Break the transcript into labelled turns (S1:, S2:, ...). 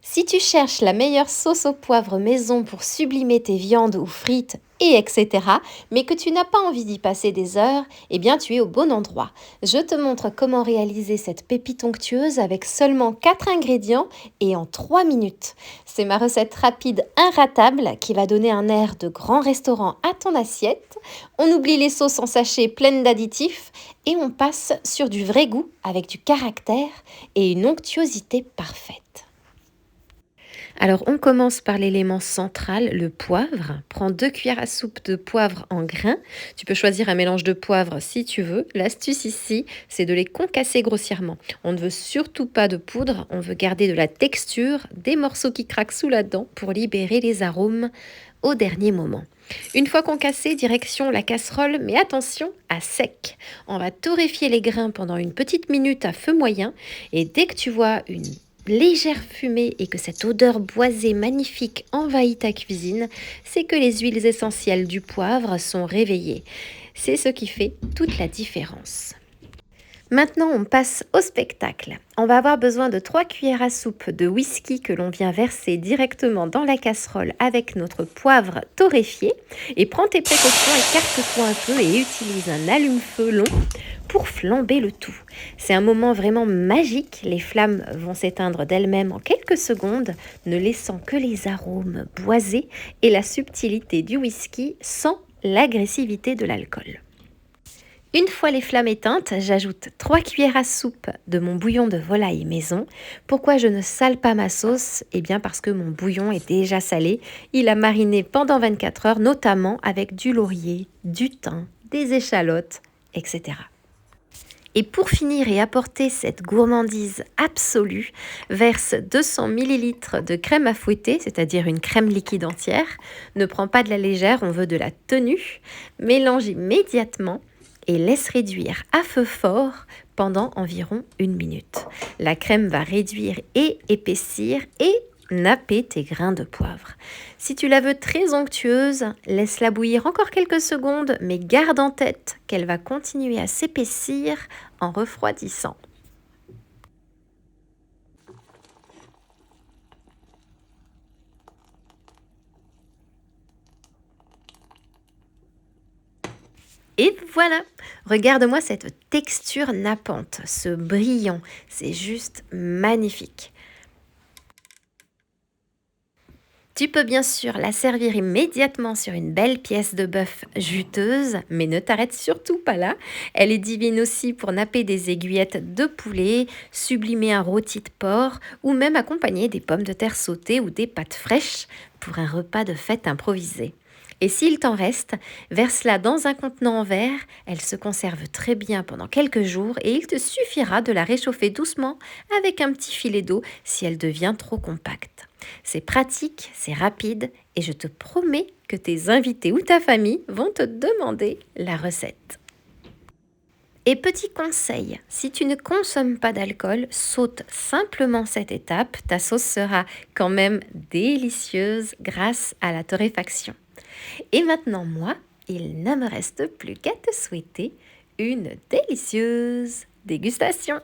S1: Si tu cherches la meilleure sauce au poivre maison pour sublimer tes viandes ou frites et etc., mais que tu n'as pas envie d'y passer des heures, eh bien tu es au bon endroit. Je te montre comment réaliser cette pépite onctueuse avec seulement 4 ingrédients et en 3 minutes. C'est ma recette rapide inratable qui va donner un air de grand restaurant à ton assiette. On oublie les sauces en sachet pleines d'additifs et on passe sur du vrai goût avec du caractère et une onctuosité parfaite. Alors, on commence par l'élément central, le poivre. Prends 2 cuillères à soupe de poivre en grains. Tu peux choisir un mélange de poivre si tu veux. L'astuce ici, c'est de les concasser grossièrement. On ne veut surtout pas de poudre, on veut garder de la texture, des morceaux qui craquent sous la dent pour libérer les arômes au dernier moment. Une fois concassé, direction la casserole, mais attention à sec. On va torréfier les grains pendant une petite minute à feu moyen et dès que tu vois une légère fumée et que cette odeur boisée magnifique envahit ta cuisine, c'est que les huiles essentielles du poivre sont réveillées. C'est ce qui fait toute la différence. Maintenant, on passe au spectacle. On va avoir besoin de 3 cuillères à soupe de whisky que l'on vient verser directement dans la casserole avec notre poivre torréfié. Et prends tes précautions, écarte-toi un peu et utilise un allume-feu long pour flamber le tout. C'est un moment vraiment magique. Les flammes vont s'éteindre d'elles-mêmes en quelques secondes, ne laissant que les arômes boisés et la subtilité du whisky sans l'agressivité de l'alcool. Une fois les flammes éteintes, j'ajoute 3 cuillères à soupe de mon bouillon de volaille maison. Pourquoi je ne sale pas ma sauce? Eh bien parce que mon bouillon est déjà salé. Il a mariné pendant 24 heures, notamment avec du laurier, du thym, des échalotes, etc. Et pour finir et apporter cette gourmandise absolue, verse 200 ml de crème à fouetter, c'est-à-dire une crème liquide entière. Ne prends pas de la légère, on veut de la tenue. Mélange immédiatement et laisse réduire à feu fort pendant environ 1 minute. La crème va réduire et épaissir et napper tes grains de poivre. Si tu la veux très onctueuse, laisse-la bouillir encore quelques secondes, mais garde en tête qu'elle va continuer à s'épaissir en refroidissant. Et voilà, regarde-moi cette texture nappante, ce brillant, c'est juste magnifique. Tu peux bien sûr la servir immédiatement sur une belle pièce de bœuf juteuse, mais ne t'arrête surtout pas là. Elle est divine aussi pour napper des aiguillettes de poulet, sublimer un rôti de porc ou même accompagner des pommes de terre sautées ou des pâtes fraîches pour un repas de fête improvisé. Et s'il t'en reste, verse-la dans un contenant en verre, elle se conserve très bien pendant quelques jours et il te suffira de la réchauffer doucement avec un petit filet d'eau si elle devient trop compacte. C'est pratique, c'est rapide et je te promets que tes invités ou ta famille vont te demander la recette. Et petit conseil, si tu ne consommes pas d'alcool, saute simplement cette étape, ta sauce sera quand même délicieuse grâce à la torréfaction. Et maintenant, moi, il ne me reste plus qu'à te souhaiter une délicieuse dégustation.